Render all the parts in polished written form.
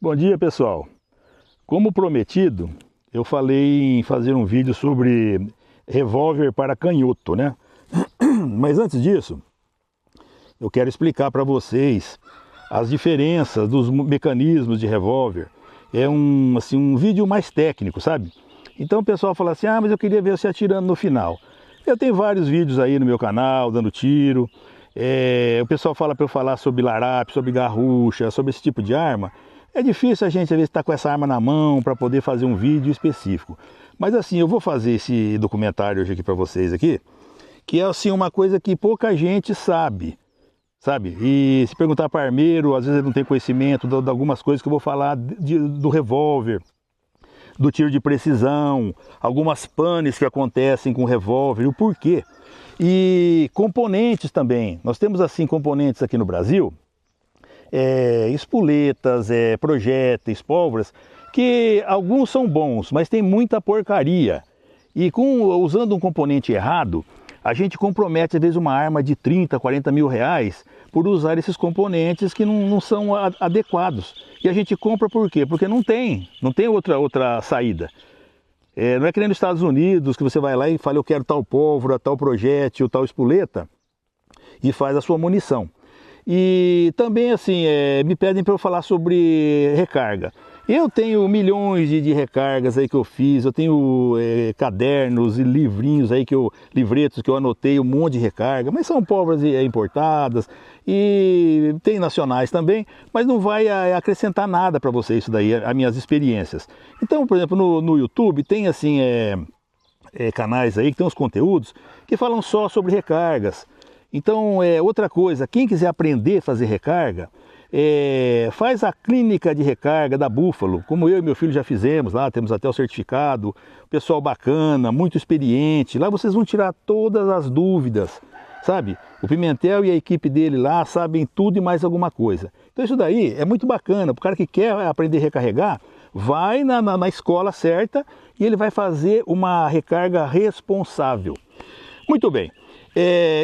Bom dia, pessoal. Como prometido, eu falei em fazer um vídeo sobre revólver para canhoto, né? Mas antes disso, eu quero explicar para vocês as diferenças dos mecanismos de revólver. É um vídeo mais técnico, sabe? Então o pessoal fala assim, mas eu queria ver você atirando no final. Eu tenho vários vídeos aí no meu canal, dando tiro. O pessoal fala para eu falar sobre larápio, sobre garrucha, sobre esse tipo de arma. É difícil a gente às vezes estar com essa arma na mão para poder fazer um vídeo específico. Mas assim, eu vou fazer esse documentário hoje aqui para vocês aqui, que é assim uma coisa que pouca gente sabe. E se perguntar para armeiro, às vezes ele não tem conhecimento de algumas coisas que eu vou falar do revólver, do tiro de precisão, algumas panes que acontecem com o revólver, o porquê. E componentes também. Nós temos assim componentes aqui no Brasil, espoletas, projéteis, pólvoras, que alguns são bons, mas tem muita porcaria. E usando um componente errado, a gente compromete às vezes uma arma de 30, 40 mil reais por usar esses componentes que não são adequados. E a gente compra por quê? Porque não tem outra saída. Não é que nem nos Estados Unidos, que você vai lá e fala, eu quero tal pólvora, tal projétil, tal espoleta, e faz a sua munição. E também assim, me pedem para eu falar sobre recarga. Eu tenho milhões de recargas aí que eu fiz, eu tenho cadernos e livrinhos aí, livretos que eu anotei, um monte de recarga, mas são pólvoras importadas e tem nacionais também, mas não vai acrescentar nada para você isso daí, as minhas experiências. Então, por exemplo, no YouTube tem assim, canais aí que tem uns conteúdos que falam só sobre recargas. Então, outra coisa, quem quiser aprender a fazer recarga, faz a clínica de recarga da Búfalo, como eu e meu filho já fizemos lá, temos até o certificado, pessoal bacana, muito experiente, lá vocês vão tirar todas as dúvidas, sabe? O Pimentel e a equipe dele lá sabem tudo e mais alguma coisa. Então isso daí é muito bacana, para o cara que quer aprender a recarregar, vai na escola certa e ele vai fazer uma recarga responsável. Muito bem.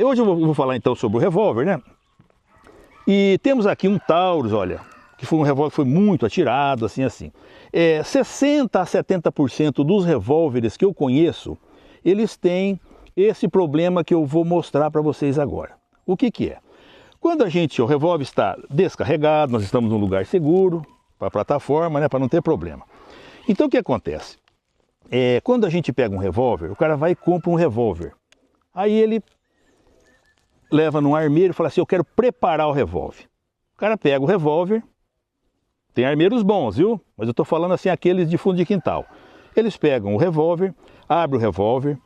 Hoje eu vou falar então sobre o revólver, né? E temos aqui um Taurus, olha, que foi um revólver que foi muito atirado, assim. 60 a 70% dos revólveres que eu conheço, eles têm esse problema que eu vou mostrar para vocês agora. O que é? Quando o revólver está descarregado, nós estamos num lugar seguro, para a plataforma, né, para não ter problema. Então o que acontece? Quando a gente pega um revólver, o cara vai e compra um revólver. Aí ele leva num armeiro e fala assim, eu quero preparar o revólver. O cara pega o revólver, tem armeiros bons, viu? Mas eu estou falando assim, aqueles de fundo de quintal. Eles pegam o revólver, abrem o revólver,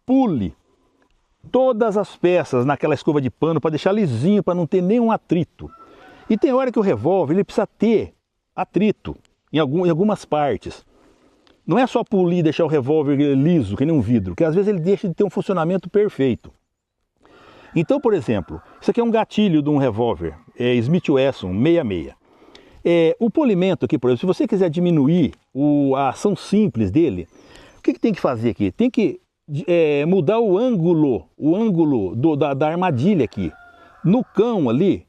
pule todas as peças naquela escova de pano para deixar lisinho, para não ter nenhum atrito. E tem hora que o revólver ele precisa ter atrito em algumas partes. Não é só polir e deixar o revólver liso, que nem um vidro, que às vezes ele deixa de ter um funcionamento perfeito. Então, por exemplo, isso aqui é um gatilho de um revólver, Smith Wesson 66. O polimento aqui, por exemplo, se você quiser diminuir a ação simples dele, o que tem que fazer aqui? Tem que mudar o ângulo da armadilha aqui. No cão ali,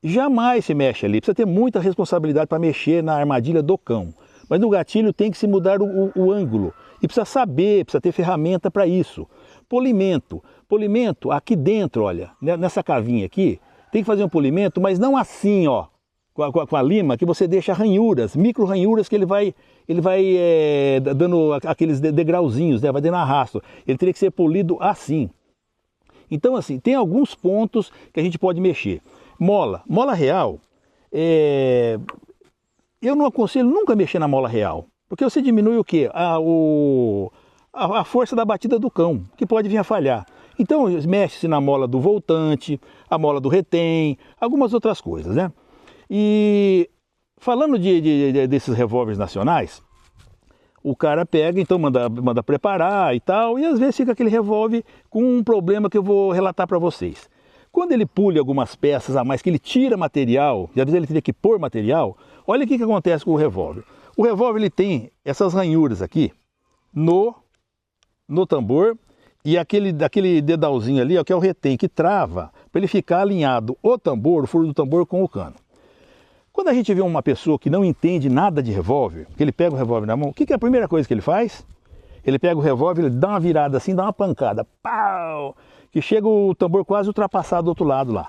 jamais se mexe ali, precisa ter muita responsabilidade para mexer na armadilha do cão. Mas no gatilho tem que se mudar o ângulo. E precisa saber, precisa ter ferramenta para isso. Polimento. Polimento aqui dentro, olha, nessa cavinha aqui, tem que fazer um polimento, mas não assim, ó, com a lima, que você deixa ranhuras, micro ranhuras que ele vai dando aqueles degrauzinhos, né, vai dando arrasto. Ele teria que ser polido assim. Então, assim, tem alguns pontos que a gente pode mexer. Mola real, eu não aconselho nunca mexer na mola real, porque você diminui o quê? A força da batida do cão, que pode vir a falhar. Então mexe-se na mola do voltante, a mola do retém, algumas outras coisas, né? E falando desses revólveres nacionais, o cara pega, então manda preparar e tal, e às vezes fica aquele revólver com um problema que eu vou relatar para vocês. Quando ele pule algumas peças a mais, que ele tira material, e às vezes ele teria que pôr material, olha o que acontece com o revólver. O revólver ele tem essas ranhuras aqui no tambor e aquele dedalzinho ali, ó, que é o retém, que trava para ele ficar alinhado o furo do tambor com o cano. Quando a gente vê uma pessoa que não entende nada de revólver, que ele pega o revólver na mão, o que é a primeira coisa que ele faz? Ele pega o revólver, ele dá uma virada assim, dá uma pancada, pau, que chega o tambor quase ultrapassado do outro lado lá.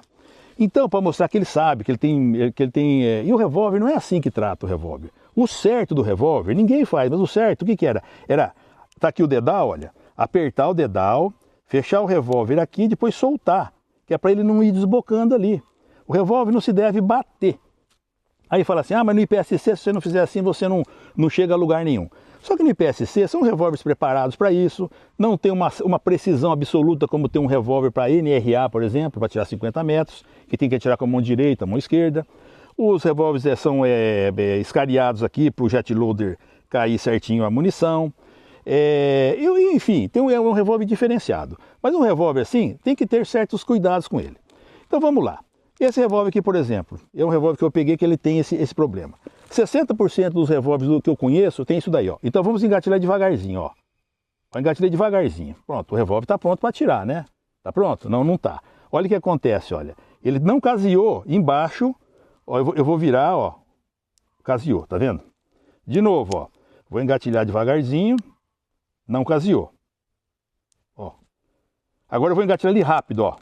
Então, para mostrar que ele sabe, que ele tem... E o revólver não é assim que trata o revólver. O certo do revólver, ninguém faz, mas o certo, o que era? Era, tá aqui o dedal, olha, apertar o dedal, fechar o revólver aqui e depois soltar, que é para ele não ir desbocando ali. O revólver não se deve bater. Aí fala assim, ah, mas no IPSC, se você não fizer assim, você não chega a lugar nenhum. Só que no IPSC são revólveres preparados para isso, não tem uma precisão absoluta como tem um revólver para NRA, por exemplo, para atirar 50 metros, que tem que atirar com a mão direita, a mão esquerda. Os revólveres são escariados aqui para o jet loader cair certinho a munição. Enfim, é um revólver diferenciado. Mas um revólver assim tem que ter certos cuidados com ele. Então vamos lá. Esse revólver aqui, por exemplo, é um revólver que eu peguei que ele tem esse problema. 60% dos revólveres que eu conheço tem isso daí, ó. Então vamos engatilhar devagarzinho, ó. Engatilhei devagarzinho. Pronto, o revólver está pronto para atirar, né? Tá pronto? Não, não tá. Olha o que acontece, olha. Ele não caseou embaixo, ó, eu vou virar, ó. Caseou, tá vendo? De novo, ó. Vou engatilhar devagarzinho, não caseou. Ó. Agora eu vou engatilhar ali rápido, ó.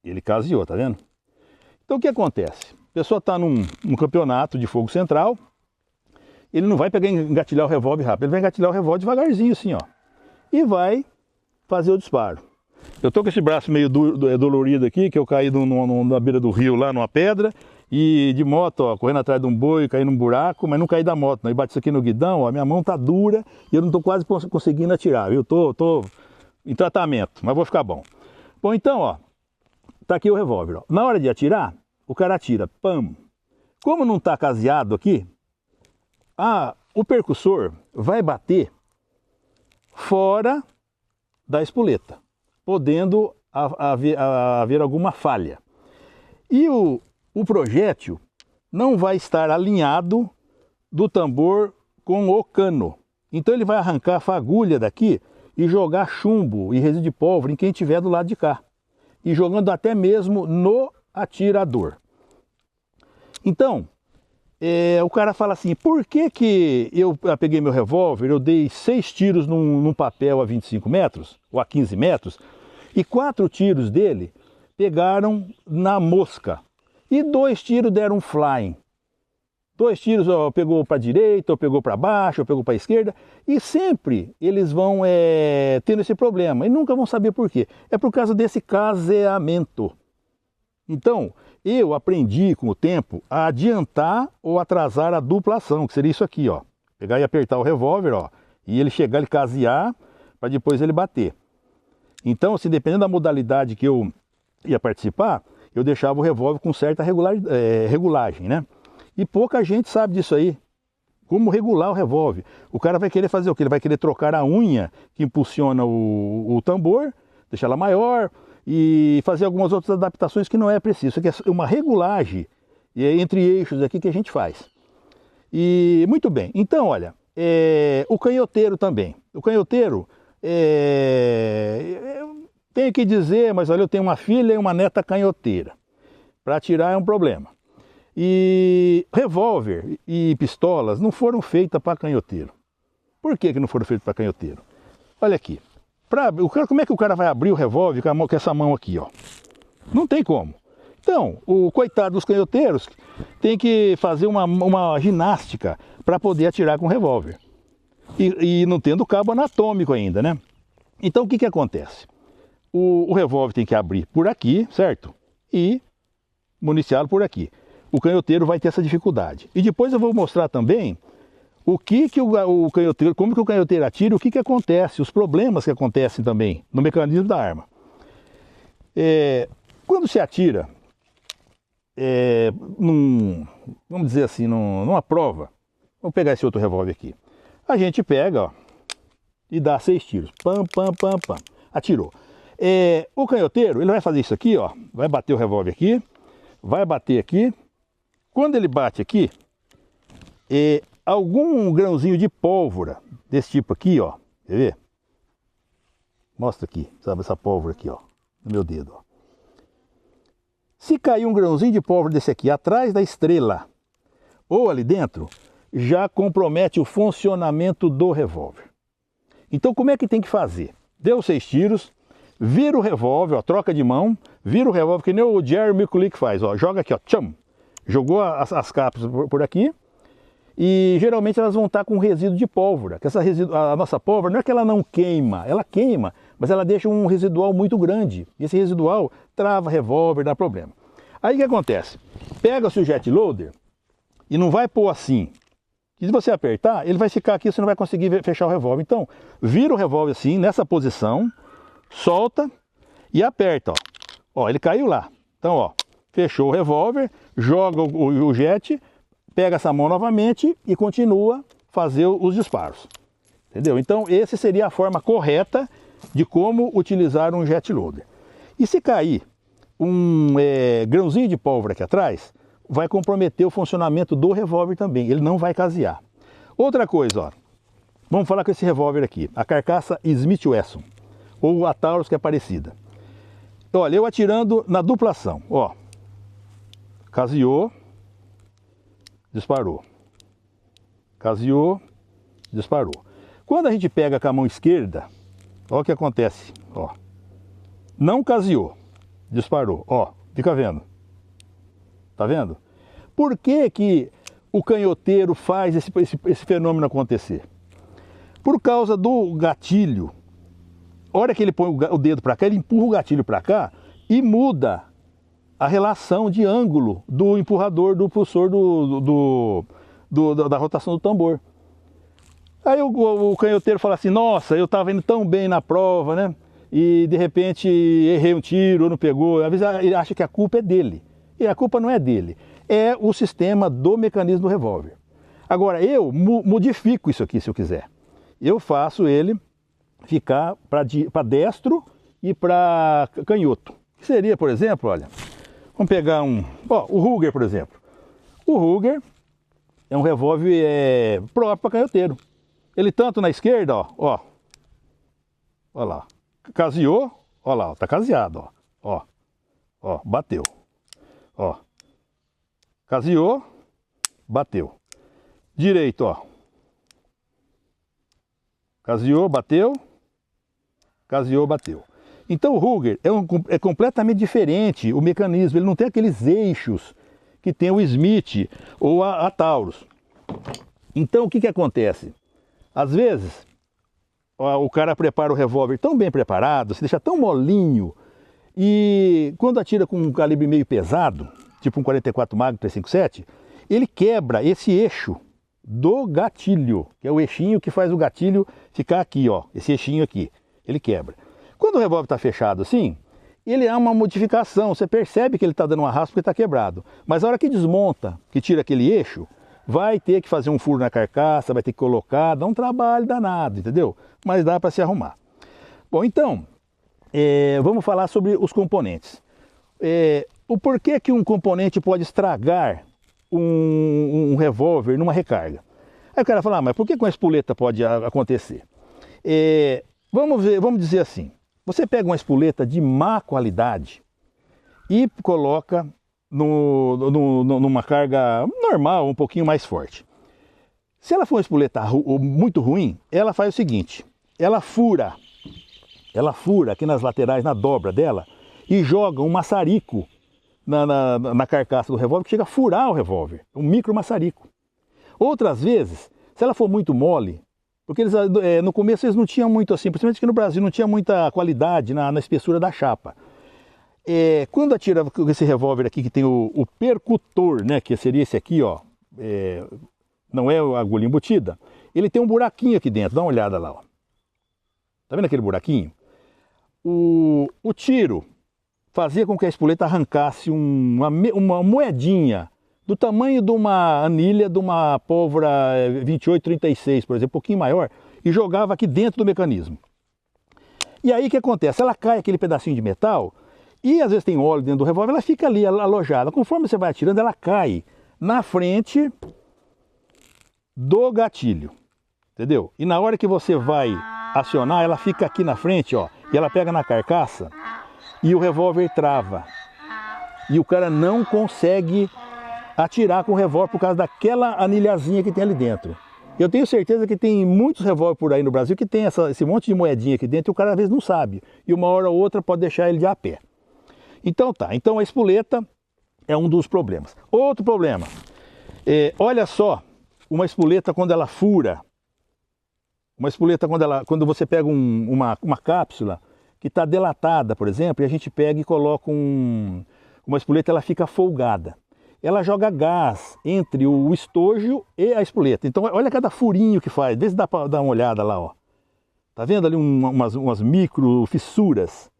Ele caseou, tá vendo? Então o que acontece? A pessoa está num campeonato de fogo central, ele não vai pegar e engatilhar o revólver rápido, ele vai engatilhar o revólver devagarzinho assim, ó. E vai fazer o disparo. Eu tô com esse braço meio dolorido aqui, que eu caí na beira do rio lá, numa pedra, e de moto, ó, correndo atrás de um boi, caí num buraco, mas não caí da moto, não. Eu bati isso aqui no guidão, ó, minha mão tá dura e eu não tô quase conseguindo atirar, viu? Tô em tratamento, mas vou ficar bom. Bom, então, ó. Tá aqui o revólver, ó. Na hora de atirar, o cara atira, pam. Como não está caseado aqui, o percussor vai bater fora da espoleta, podendo haver alguma falha. E o projétil não vai estar alinhado do tambor com o cano. Então ele vai arrancar a fagulha daqui e jogar chumbo e resíduo de pólvora em quem estiver do lado de cá. E jogando até mesmo no atirador. Então, o cara fala assim, por que eu peguei meu revólver, eu dei 6 tiros num papel a 25 metros, ou a 15 metros, e 4 tiros dele pegaram na mosca, e 2 tiros deram flying. 2 tiros ó, pegou para a direita, ou pegou para baixo, ou pegou para a esquerda, e sempre eles vão tendo esse problema, e nunca vão saber por quê. É por causa desse caseamento. Então, eu aprendi com o tempo a adiantar ou atrasar a dupla ação, que seria isso aqui, ó. Pegar e apertar o revólver, ó, e ele chegar, ele casear, para depois ele bater. Então, se dependendo da modalidade que eu ia participar, eu deixava o revólver com certa regulagem, né? E pouca gente sabe disso aí, como regular o revólver. O cara vai querer fazer o quê? Ele vai querer trocar a unha que impulsiona o tambor, deixar ela maior e fazer algumas outras adaptações que não é preciso. Isso aqui é uma regulagem entre eixos aqui que a gente faz. E muito bem, então olha, o canhoteiro também. O canhoteiro, eu tenho que dizer, mas olha, eu tenho uma filha e uma neta canhoteira. Para atirar é um problema. E revólver e pistolas não foram feitas para canhoteiro. Por que não foram feitas para canhoteiro? Olha aqui. Como é que o cara vai abrir o revólver com essa mão aqui, ó? Não tem como. Então, o coitado dos canhoteiros tem que fazer uma ginástica para poder atirar com revólver. E não tendo cabo anatômico ainda, né? Então, o que acontece? O revólver tem que abrir por aqui, certo? E municiá-lo por aqui. O canhoteiro vai ter essa dificuldade. E depois eu vou mostrar também o canhoteiro, como que o canhoteiro atira, o que acontece, os problemas que acontecem também no mecanismo da arma. Quando se atira, vamos dizer assim, numa prova, vamos pegar esse outro revólver aqui. A gente pega, ó, e dá 6 tiros. Pam, pam, pam, pam. Atirou. O canhoteiro, ele vai fazer isso aqui, ó, vai bater o revólver aqui, vai bater aqui. Quando ele bate aqui, algum grãozinho de pólvora desse tipo aqui, ó, quer ver? Mostra aqui, sabe, essa pólvora aqui, ó, no meu dedo, ó. Se cair um grãozinho de pólvora desse aqui atrás da estrela ou ali dentro, já compromete o funcionamento do revólver. Então como é que tem que fazer? Deu 6 tiros, vira o revólver, ó, troca de mão, vira o revólver que nem o Jerry Mikulik faz, ó, joga aqui, ó, tcham, jogou as capas por aqui e geralmente elas vão estar com resíduo de pólvora, que a nossa pólvora não é que ela não queima, ela queima, mas ela deixa um residual muito grande, e esse residual trava revólver, dá problema. Aí o que acontece? Pega-se o jet loader e não vai pôr assim, e se você apertar, ele vai ficar aqui, você não vai conseguir fechar o revólver. Então, vira o revólver assim, nessa posição, solta e aperta, ó. Ó, ele caiu lá. Então, ó, fechou o revólver, joga o jet, pega essa mão novamente e continua a fazer os disparos. Entendeu? Então, essa seria a forma correta de como utilizar um jet loader. E se cair um grãozinho de pólvora aqui atrás, vai comprometer o funcionamento do revólver também, ele não vai casear. Outra coisa, ó, vamos falar com esse revólver aqui, a carcaça Smith Wesson, ou a Taurus, que é parecida. Olha, eu atirando na duplação, ó, caseou, disparou, caseou, disparou. Quando a gente pega com a mão esquerda, olha o que acontece, ó, não caseou, disparou, ó, fica vendo. Tá vendo? Por que que o canhoteiro faz esse fenômeno acontecer? Por causa do gatilho. A hora que ele põe o dedo para cá, ele empurra o gatilho para cá e muda a relação de ângulo do empurrador, do pulsor da rotação do tambor. Aí o canhoteiro fala assim, nossa, eu estava indo tão bem na prova, né? E de repente errei um tiro, não pegou. Às vezes ele acha que a culpa é dele. E a culpa não é dele, é o sistema do mecanismo do revólver. Agora, eu modifico isso aqui se eu quiser. Eu faço ele ficar para destro e para canhoto. Que seria, por exemplo, olha, vamos pegar o Ruger, por exemplo. O Ruger é um revólver próprio para canhoteiro. Ele tanto na esquerda, ó lá, caseou, ó lá, tá caseado, ó, bateu. Ó, caseou, bateu. Direito, ó. Caseou, bateu. Caseou, bateu. Então o Ruger é completamente diferente o mecanismo. Ele não tem aqueles eixos que tem o Smith ou a Taurus. Então o que acontece? Às vezes, o cara prepara o revólver tão bem preparado, se deixa tão molinho, e quando atira com um calibre meio pesado, tipo um 44 Magnum 357, ele quebra esse eixo do gatilho, que é o eixinho que faz o gatilho ficar aqui, ó, esse eixinho aqui, ele quebra. Quando o revólver está fechado assim, ele é uma modificação, você percebe que ele está dando um arrasto porque está quebrado, mas a hora que desmonta, que tira aquele eixo, vai ter que fazer um furo na carcaça, vai ter que colocar, dá um trabalho danado, entendeu? Mas dá para se arrumar. Bom, então, vamos falar sobre os componentes. O porquê que um componente pode estragar um revólver numa recarga? Aí o cara fala, mas por que com a espoleta pode acontecer? Vamos dizer assim, você pega uma espoleta de má qualidade e coloca numa carga normal, um pouquinho mais forte. Se ela for uma espoleta muito ruim, ela faz o seguinte, ela fura aqui nas laterais, na dobra dela, e joga um maçarico na carcaça do revólver, que chega a furar o revólver, um micro maçarico. Outras vezes, se ela for muito mole, porque no começo eles não tinham muito assim, principalmente aqui no Brasil, não tinha muita qualidade na espessura da chapa. Quando atira com esse revólver aqui, que tem o percutor, né, que seria esse aqui, ó, não é a agulha embutida, ele tem um buraquinho aqui dentro, dá uma olhada lá, ó. Tá vendo aquele buraquinho? O tiro fazia com que a espoleta arrancasse uma moedinha do tamanho de uma anilha de uma pólvora 2836, por exemplo, um pouquinho maior, e jogava aqui dentro do mecanismo. E aí o que acontece? Ela cai aquele pedacinho de metal e às vezes tem óleo dentro do revólver, ela fica ali alojada. Conforme você vai atirando, ela cai na frente do gatilho, entendeu? E na hora que você vai acionar, ela fica aqui na frente, ó, e ela pega na carcaça e o revólver trava. e o cara não consegue atirar com o revólver por causa daquela anilhazinha que tem ali dentro. Eu tenho certeza que tem muitos revólveres por aí no Brasil que tem esse monte de moedinha aqui dentro e o cara às vezes não sabe. E uma hora ou outra pode deixar ele de a pé. Então tá, então a espoleta é um dos problemas. Outro problema, olha só, uma espoleta quando ela fura, uma espoleta quando você pega uma cápsula que está delatada, por exemplo, e a gente pega e coloca uma espoleta, ela fica folgada. Ela joga gás entre o estojo e a espoleta. Então olha cada furinho que faz, desde dá para dar uma olhada lá, ó. Tá vendo ali umas micro fissuras?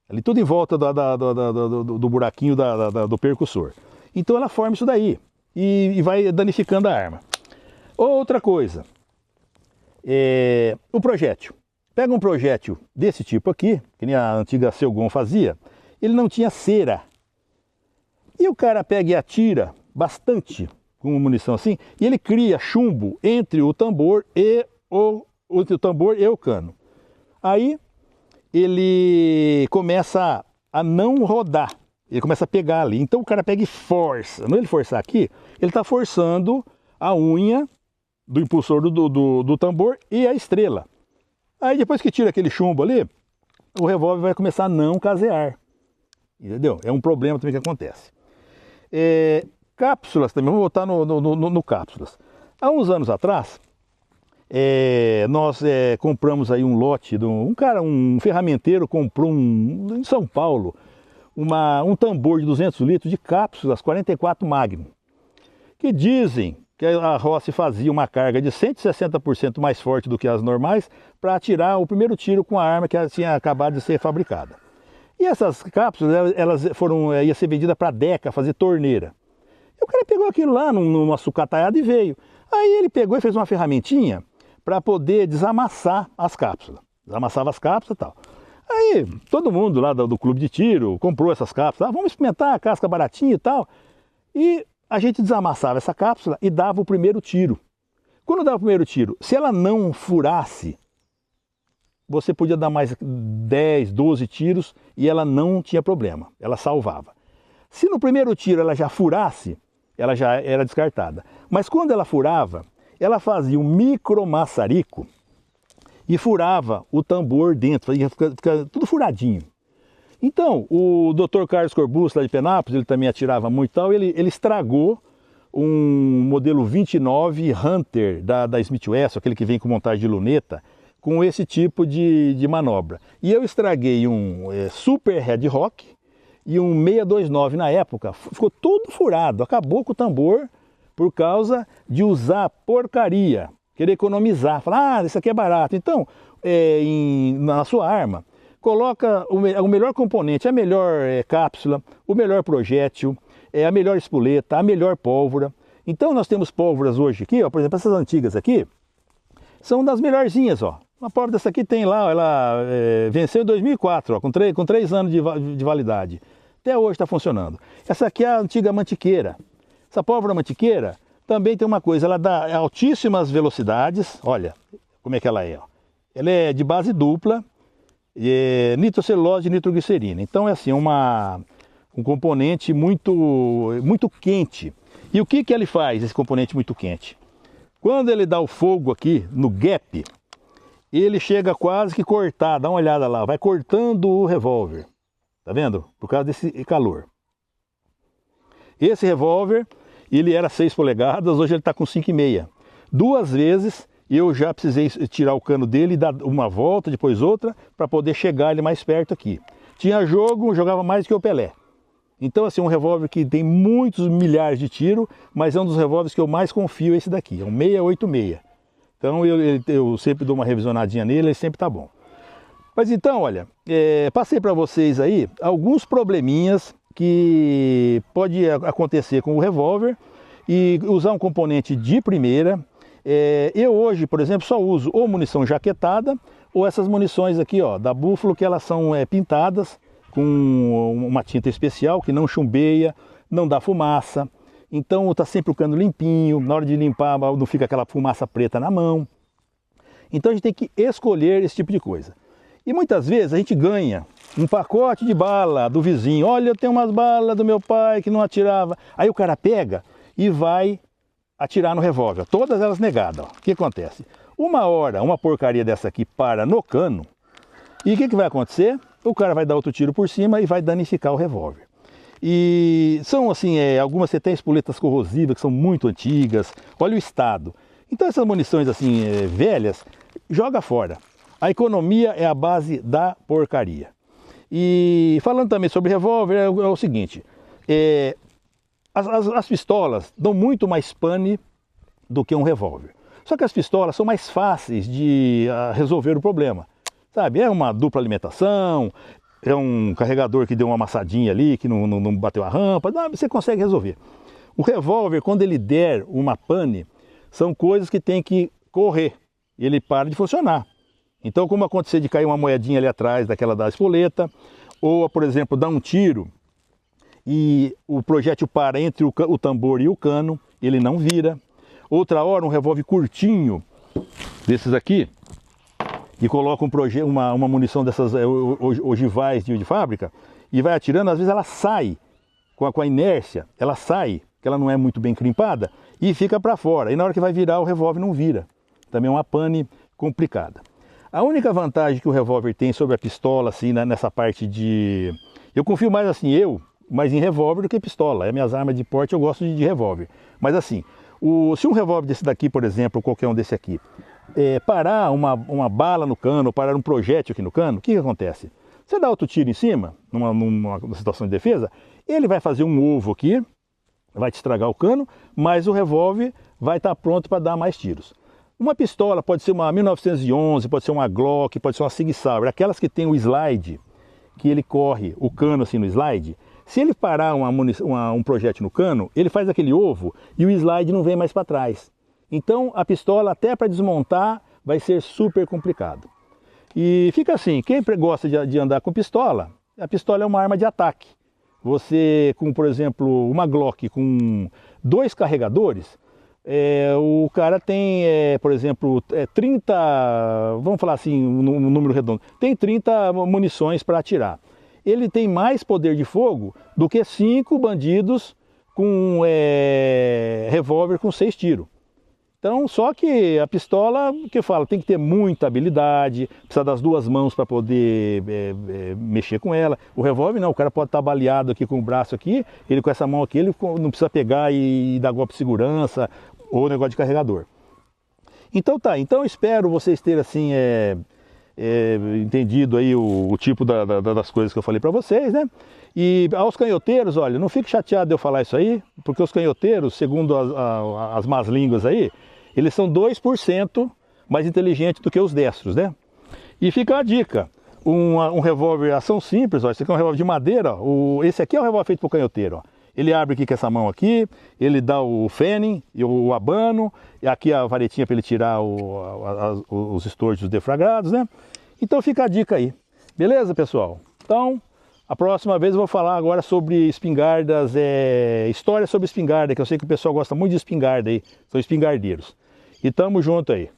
Ali tudo em volta do buraquinho do percussor. Então ela forma isso daí e vai danificando a arma. Outra coisa, o projétil. Pega um projétil desse tipo aqui, que nem a antiga Selgon fazia, ele não tinha cera. E o cara pega e atira bastante com uma munição assim, e ele cria chumbo entre o tambor e o cano. Aí ele começa a não rodar, ele começa a pegar ali. Então o cara pega e força. Não ele forçar aqui, ele está forçando a unha do impulsor do tambor e a estrela. Aí depois que tira aquele chumbo ali, o revólver vai começar a não casear. Entendeu? É um problema também que acontece. Cápsulas também, vamos voltar no cápsulas. Há uns anos atrás, nós compramos aí um lote, um ferramenteiro comprou em São Paulo, um tambor de 200 litros de cápsulas 44 Magnum, que dizem que a Rossi fazia uma carga de 160% mais forte do que as normais para atirar o primeiro tiro com a arma que tinha acabado de ser fabricada. E essas cápsulas, ia ser vendida para a Deca, fazer torneira. E o cara pegou aquilo lá numa sucataiada e veio. Aí ele pegou e fez uma ferramentinha para poder desamassar as cápsulas. Desamassava as cápsulas e tal. Aí todo mundo lá do clube de tiro comprou essas cápsulas. Vamos experimentar a casca baratinha e tal. E a gente desamassava essa cápsula e dava o primeiro tiro. Quando dava o primeiro tiro, se ela não furasse, você podia dar mais 10, 12 tiros e ela não tinha problema, ela salvava. Se no primeiro tiro ela já furasse, ela já era descartada. Mas quando ela furava, ela fazia um micro maçarico e furava o tambor dentro, fica tudo furadinho. Então, o Dr. Carlos Corbucci lá de Penápolis, ele também atirava muito e tal, ele estragou um modelo 29 Hunter da Smith Wesson, aquele que vem com montagem de luneta, com esse tipo de manobra. E eu estraguei um Super Red Rock e um 629 na época, ficou todo furado, acabou com o tambor por causa de usar porcaria, querer economizar, falar, isso aqui é barato. Então, na sua arma, coloca o melhor componente, a melhor cápsula, o melhor projétil, a melhor espoleta, a melhor pólvora. Então nós temos pólvoras hoje aqui, ó, por exemplo, essas antigas aqui, são das melhorzinhas, ó. Uma pólvora dessa aqui tem lá, ela venceu em 2004, ó, com 3 anos de validade. Até hoje está funcionando. Essa aqui é a antiga mantiqueira. Essa pólvora mantiqueira também tem uma coisa, ela dá altíssimas velocidades, olha como é que ela é. Ó. Ela é de base dupla, nitrocelulose e nitroglicerina. Então é assim, um componente muito quente. E o que ele faz, esse componente muito quente? Quando ele dá o fogo aqui no gap, ele chega quase que cortar, dá uma olhada lá, vai cortando o revólver. Tá vendo? Por causa desse calor. Esse revólver, ele era 6 polegadas, hoje ele está com 5,5. 2 vezes eu já precisei tirar o cano dele e dar uma volta, depois outra, para poder chegar ele mais perto aqui. Tinha jogo, jogava mais que o Pelé. Então, assim, um revólver que tem muitos milhares de tiros, mas é um dos revólveres que eu mais confio, esse daqui, é um 686. Então eu sempre dou uma revisionadinha nele, ele sempre tá bom. Mas então, olha, passei para vocês aí alguns probleminhas que pode acontecer com o revólver e usar um componente de primeira. Eu hoje, por exemplo, só uso ou munição jaquetada ou essas munições aqui, ó, da Buffalo, que elas são pintadas com uma tinta especial que não chumbeia, não dá fumaça. Então está sempre o cano limpinho, na hora de limpar não fica aquela fumaça preta na mão. Então a gente tem que escolher esse tipo de coisa. E muitas vezes a gente ganha um pacote de bala do vizinho. Olha, eu tenho umas balas do meu pai que não atirava. Aí o cara pega e vai atirar no revólver. Todas elas negadas. Ó. O que acontece? Uma hora, uma porcaria dessa aqui para no cano. E o que vai acontecer? O cara vai dar outro tiro por cima e vai danificar o revólver. E são assim, algumas você tem espoletas corrosivas que são muito antigas. Olha o estado. Então essas munições assim velhas, joga fora. A economia é a base da porcaria. E falando também sobre revólver, é o seguinte, as pistolas dão muito mais pane do que um revólver. Só que as pistolas são mais fáceis de resolver o problema. Sabe, é uma dupla alimentação, é um carregador que deu uma amassadinha ali, que não bateu a rampa, você consegue resolver. O revólver, quando ele der uma pane, são coisas que tem que correr, e ele para de funcionar. Então, como acontecer de cair uma moedinha ali atrás daquela da espoleta, ou, por exemplo, dar um tiro e o projétil para entre o tambor e o cano, ele não vira. Outra hora, um revólver curtinho, desses aqui, e coloca uma munição dessas ogivais de fábrica, e vai atirando, às vezes ela sai, com a inércia, ela sai, que ela não é muito bem crimpada, e fica para fora. E na hora que vai virar, o revólver não vira. Também é uma pane complicada. A única vantagem que o revólver tem sobre a pistola, assim, nessa parte de... Eu confio mais assim, mais em revólver do que pistola. É minhas armas de porte, eu gosto de revólver. Mas assim, se um revólver desse daqui, por exemplo, ou qualquer um desse aqui, parar uma bala no cano, ou parar um projétil aqui no cano, o que acontece? Você dá outro tiro em cima, numa situação de defesa, ele vai fazer um ovo aqui, vai te estragar o cano, mas o revólver vai estar pronto para dar mais tiros. Uma pistola pode ser uma 1911, pode ser uma Glock, pode ser uma Sig Sauer, aquelas que tem o slide, que ele corre o cano assim no slide. Se ele parar um projétil no cano, ele faz aquele ovo e o slide não vem mais para trás. Então a pistola até para desmontar vai ser super complicado. E fica assim, quem gosta de andar com pistola, a pistola é uma arma de ataque. Você com, por exemplo, uma Glock com 2 carregadores, o cara tem, por exemplo, 30, vamos falar assim, um número redondo, tem 30 munições para atirar. Ele tem mais poder de fogo do que 5 bandidos com revólver com 6 tiros. Então, só que a pistola, que eu falo, tem que ter muita habilidade, precisa das 2 mãos para poder mexer com ela. O revólver não, o cara pode estar baleado aqui com o braço aqui, ele com essa mão aqui, ele não precisa pegar e dar golpe de segurança ou negócio de carregador. Então tá, então eu espero vocês terem assim, entendido aí o tipo das coisas que eu falei para vocês, né? E aos canhoteiros, olha, não fique chateado de eu falar isso aí, porque os canhoteiros, segundo as más línguas aí, eles são 2% mais inteligentes do que os destros, né? E fica a dica, um revólver ação simples, ó, esse aqui é um revólver de madeira, ó, esse aqui é um revólver feito para o canhoteiro, ó. Ele abre aqui com essa mão aqui, ele dá o fanning, o abano, e aqui a varetinha para ele tirar os estojos deflagrados, né? Então fica a dica aí, beleza, pessoal? Então, a próxima vez eu vou falar agora sobre espingardas, história sobre espingarda, que eu sei que o pessoal gosta muito de espingarda aí, são espingardeiros. E tamo junto aí.